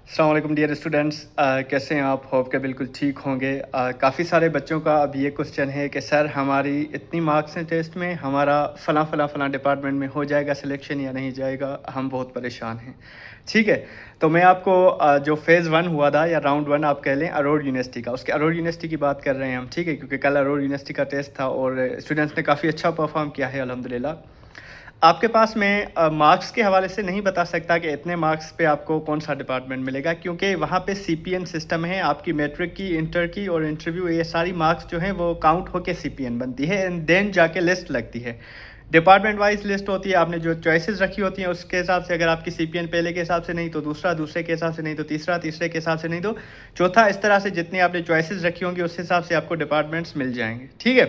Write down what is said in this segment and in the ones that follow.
अस्सलाम वालेकुम dear students, कैसे हैं आप? होप के बिल्कुल ठीक होंगे। काफ़ी सारे बच्चों का अब ये क्वेश्चन है कि सर हमारी इतनी मार्क्स हैं टेस्ट में, हमारा फ़लाँ डिपार्टमेंट में हो जाएगा सिलेक्शन या नहीं जाएगा, हम बहुत परेशान हैं। ठीक है, तो मैं आपको जो फ़ेज़ 1 हुआ था या राउंड 1 आप कह लें अरोड़ यूनिवर्सिटी का, उसके अरोड़ यूनिवर्सिटी की बात कर रहे हैं हम। ठीक है, क्योंकि कल अरोड़ यूनिवर्सिटी का टेस्ट था और स्टूडेंट्स ने काफ़ी अच्छा परफॉर्म किया है अल्हम्दुलिल्लाह। आपके पास मैं मार्क्स के हवाले से नहीं बता सकता कि इतने मार्क्स पे आपको कौन सा डिपार्टमेंट मिलेगा, क्योंकि वहाँ पे सीपीएन सिस्टम है। आपकी मैट्रिक की, इंटर की और इंटरव्यू, ये सारी मार्क्स जो हैं वो काउंट होके सीपीएन बनती है एंड देन जाके लिस्ट लगती है। डिपार्टमेंट वाइज लिस्ट होती है। आपने जो चॉइसेस रखी होती हैं उसके हिसाब से, अगर आपकी सीपीएन पहले के हिसाब से नहीं तो दूसरा, दूसरे के हिसाब से नहीं तो तीसरा, तीसरे के हिसाब से नहीं तो चौथा, इस तरह से जितनी आपने चॉइसेस रखी होंगी उस हिसाब से आपको डिपार्टमेंट्स मिल जाएंगे। ठीक है,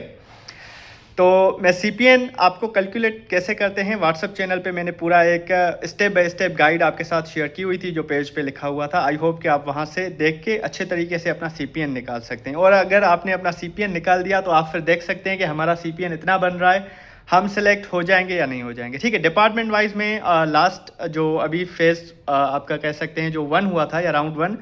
तो मैं सीपीएन आपको कैलकुलेट कैसे करते हैं, व्हाट्सएप चैनल पे मैंने पूरा एक स्टेप बाय स्टेप गाइड आपके साथ शेयर की हुई थी जो पेज पे लिखा हुआ था। आई होप कि आप वहां से देख के अच्छे तरीके से अपना सीपीएन निकाल सकते हैं। और अगर आपने अपना सीपीएन निकाल दिया तो आप फिर देख सकते हैं कि हमारा सीपीएन इतना बन रहा है, हम सिलेक्ट हो जाएंगे या नहीं हो जाएंगे। ठीक है, डिपार्टमेंट वाइज में लास्ट जो अभी फेज आपका कह सकते हैं जो 1 हुआ था या राउंड 1,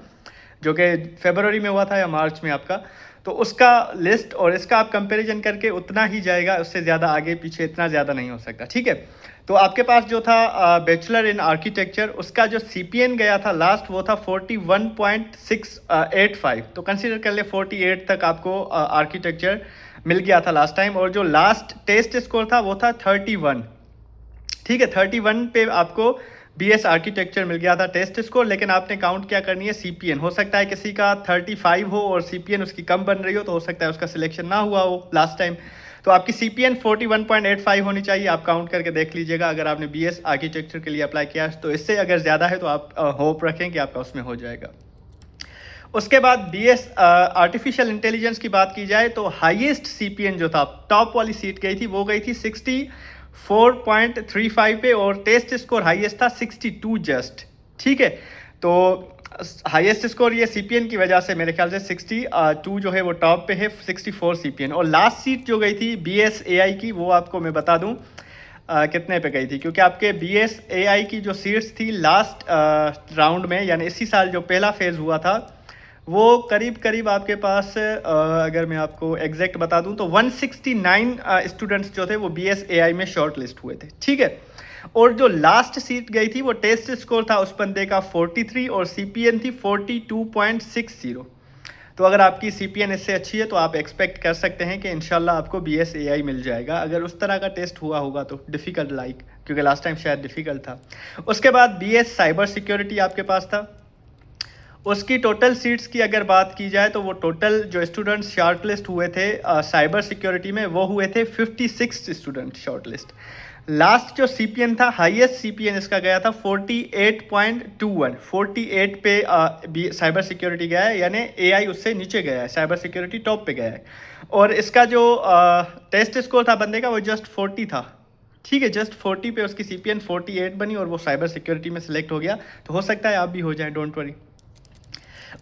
जो कि फरवरी में हुआ था या मार्च में आपका, तो उसका लिस्ट और इसका आप कंपैरिजन करके उतना ही जाएगा, उससे ज़्यादा आगे पीछे इतना ज़्यादा नहीं हो सकता। ठीक है, तो आपके पास जो था बैचलर इन आर्किटेक्चर, उसका जो सीपीएन गया था लास्ट वो था 41.685, तो कंसीडर कर ले 48 तक आपको आर्किटेक्चर मिल गया था लास्ट टाइम। और जो लास्ट टेस्ट स्कोर था वो था 31। ठीक है, 31 पे आपको बीएस आर्किटेक्चर मिल गया था टेस्ट स्कोर, लेकिन आपने काउंट क्या करनी है सीपीएन। हो सकता है किसी का 35 हो और सीपीएन उसकी कम बन रही हो, तो हो सकता है उसका सिलेक्शन ना हुआ हो लास्ट टाइम। तो आपकी सीपीएन 41.85 होनी चाहिए। आप काउंट करके देख लीजिएगा अगर आपने बीएस आर्किटेक्चर के लिए अप्लाई किया तो इससे अगर ज़्यादा है तो आप होप रखें कि आपका उसमें हो जाएगा। उसके बाद बीएस आर्टिफिशियल इंटेलिजेंस की बात की जाए तो हाईएस्ट सीपीएन जो था, टॉप वाली सीट गई थी, वो गई थी 64.35 पे और टेस्ट स्कोर हाईएस्ट था 62 जस्ट। ठीक है, तो हाईएस्ट स्कोर ये सीपीएन की वजह से मेरे ख्याल से 62 जो है वो टॉप पे है, 64 सीपीएन। और लास्ट सीट जो गई थी बीएस एआई की, वो आपको मैं बता दूं कितने पे गई थी, क्योंकि आपके बीएस एआई की जो सीट्स थी लास्ट राउंड में, यानी इसी साल जो पहला फेज हुआ था, वो करीब करीब आपके पास अगर मैं आपको एग्जैक्ट बता दूं तो 169 स्टूडेंट्स जो थे वो बीएस एआई में शॉर्ट लिस्ट हुए थे। ठीक है, और जो लास्ट सीट गई थी वो टेस्ट स्कोर था उस बंदे का 43 और सीपीएन थी 42.60। तो अगर आपकी सीपीएन इससे अच्छी है तो आप एक्सपेक्ट कर सकते हैं कि इंशाल्लाह आपको बीएस एआई मिल जाएगा, अगर उस तरह का टेस्ट हुआ होगा तो डिफ़िकल्ट लाइक, क्योंकि लास्ट टाइम शायद डिफ़िकल्ट था। उसके बाद बीएस साइबर सिक्योरिटी आपके पास था। उसकी टोटल सीट्स की अगर बात की जाए तो वो टोटल जो स्टूडेंट्स शॉर्टलिस्ट हुए थे साइबर सिक्योरिटी में, वो हुए थे 56 स्टूडेंट शॉर्टलिस्ट। लास्ट जो सीपीएन था, हाईएस्ट सीपीएन इसका गया था 48.21, 48 पे साइबर सिक्योरिटी गया है, यानी एआई उससे नीचे गया है, साइबर सिक्योरिटी टॉप पे गया है। और इसका जो टेस्ट स्कोर था बंदे का वो जस्ट 40 था। ठीक है, जस्ट 40 पे उसकी सीपीएन 48 बनी और वो साइबर सिक्योरिटी में सिलेक्ट हो गया। तो हो सकता है आप भी हो जाएं, डोंट वरी।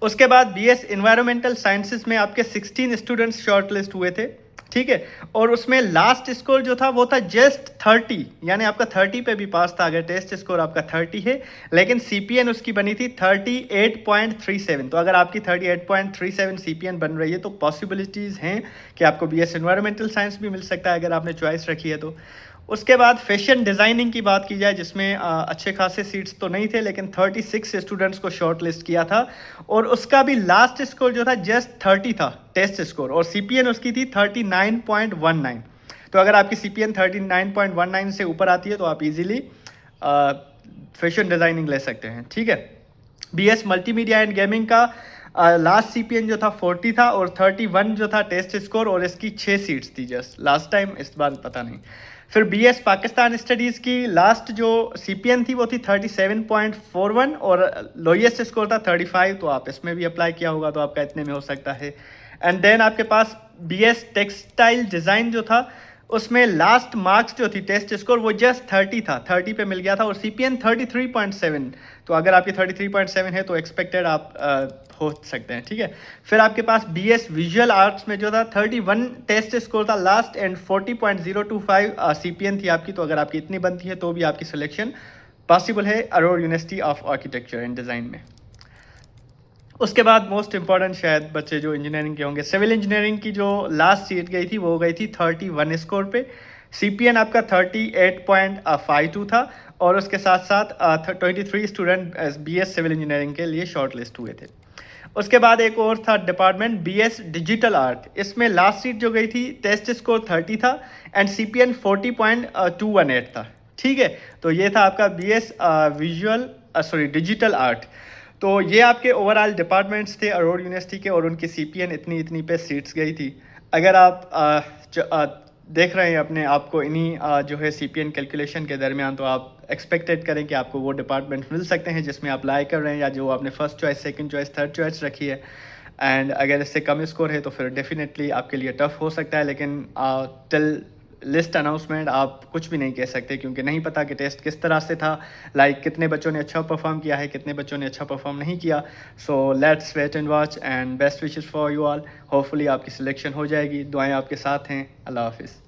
उसके बाद बीएस इन्वायरमेंटल साइंसेस में आपके 16 स्टूडेंट्स शॉर्टलिस्ट हुए थे। ठीक है, और उसमें लास्ट स्कोर जो था वो था जस्ट 30, यानी आपका 30 पे भी पास था अगर टेस्ट स्कोर आपका 30 है, लेकिन सीपीएन उसकी बनी थी 38.37। तो अगर आपकी 38.37 सीपीएन बन रही है तो पॉसिबिलिटीज़ हैं कि आपको बीएस इन्वायरमेंटल साइंस भी मिल सकता है अगर आपने चॉइस रखी है तो। उसके बाद फैशन डिज़ाइनिंग की बात की जाए, जिसमें अच्छे खासे सीट्स तो नहीं थे, लेकिन 36 स्टूडेंट्स को शॉर्ट लिस्ट किया था और उसका भी लास्ट स्कोर जो था जस्ट 30 था टेस्ट स्कोर, और सीपीएन उसकी थी 39.19। तो अगर आपकी सीपीएन 39.19 से ऊपर आती है तो आप इजीली फैशन डिज़ाइनिंग ले सकते हैं। ठीक है, बीएस मल्टीमीडिया एंड गेमिंग का लास्ट सीपीएन जो था 40 था और 31 जो था टेस्ट स्कोर, और इसकी 6 सीट्स थी जस्ट लास्ट टाइम, इस बार पता नहीं। फिर बीएस पाकिस्तान स्टडीज़ की लास्ट जो सीपीएन थी वो थी 37.41 और लोएस्ट स्कोर था 35। तो आप इसमें भी अप्लाई किया होगा तो आपका इतने में हो सकता है। एंड देन आपके पास बीएस टेक्सटाइल डिज़ाइन जो था, उसमें लास्ट मार्क्स जो थी टेस्ट स्कोर वो जस्ट 30 था, 30 पे मिल गया था और सीपीएन 33.7। तो अगर आपकी 33.7 है तो एक्सपेक्टेड आप हो सकते हैं। ठीक है, फिर आपके पास बीएस विजुअल आर्ट्स में जो था 31 टेस्ट स्कोर था लास्ट एंड 40.025 सीपीएन थी आपकी। तो अगर आपकी इतनी बनती है तो भी आपकी सिलेक्शन पॉसिबल है अरोड़ university of architecture and design में। उसके बाद मोस्ट इंपॉर्टेंट शायद बच्चे जो इंजीनियरिंग के होंगे, सिविल इंजीनियरिंग की जो लास्ट सीट गई थी वो गई थी 31 स्कोर पे। सीपीएन आपका 38.52 था और उसके साथ साथ 23 स्टूडेंट बीएस सिविल इंजीनियरिंग के लिए शॉर्ट लिस्ट हुए थे। उसके बाद एक और था डिपार्टमेंट बीएस डिजिटल आर्ट, इसमें लास्ट सीट जो गई थी टेस्ट स्कोर 30 था एंड सीपीएन 40.218 था। ठीक है, तो ये था आपका बीएस डिजिटल आर्ट। तो ये आपके ओवरऑल डिपार्टमेंट्स थे अरोड़ यूनिवर्सिटी के और उनकी सीपीएन इतनी इतनी पे सीट्स गई थी। अगर आप देख रहे हैं अपने आप को इन्हीं जो है सीपीएन कैलकुलेशन के दरमियान, तो आप एक्सपेक्टेड करें कि आपको वो डिपार्टमेंट मिल सकते हैं जिसमें आप अप्लाई कर रहे हैं या जो आपने first choice, second choice, third choice रखी है। एंड अगर इससे कम स्कोर है तो फिर डेफिनेटली आपके लिए टफ हो सकता है, लेकिन टिल लिस्ट अनाउंसमेंट आप कुछ भी नहीं कह सकते क्योंकि नहीं पता कि टेस्ट किस तरह से था, लाइक कितने बच्चों ने अच्छा परफॉर्म किया है, कितने बच्चों ने अच्छा परफॉर्म नहीं किया। So let's wait and watch and best wishes for you all. Hopefully आपकी सिलेक्शन हो जाएगी, दुआएं आपके साथ हैं। अल्लाह हाफिज़।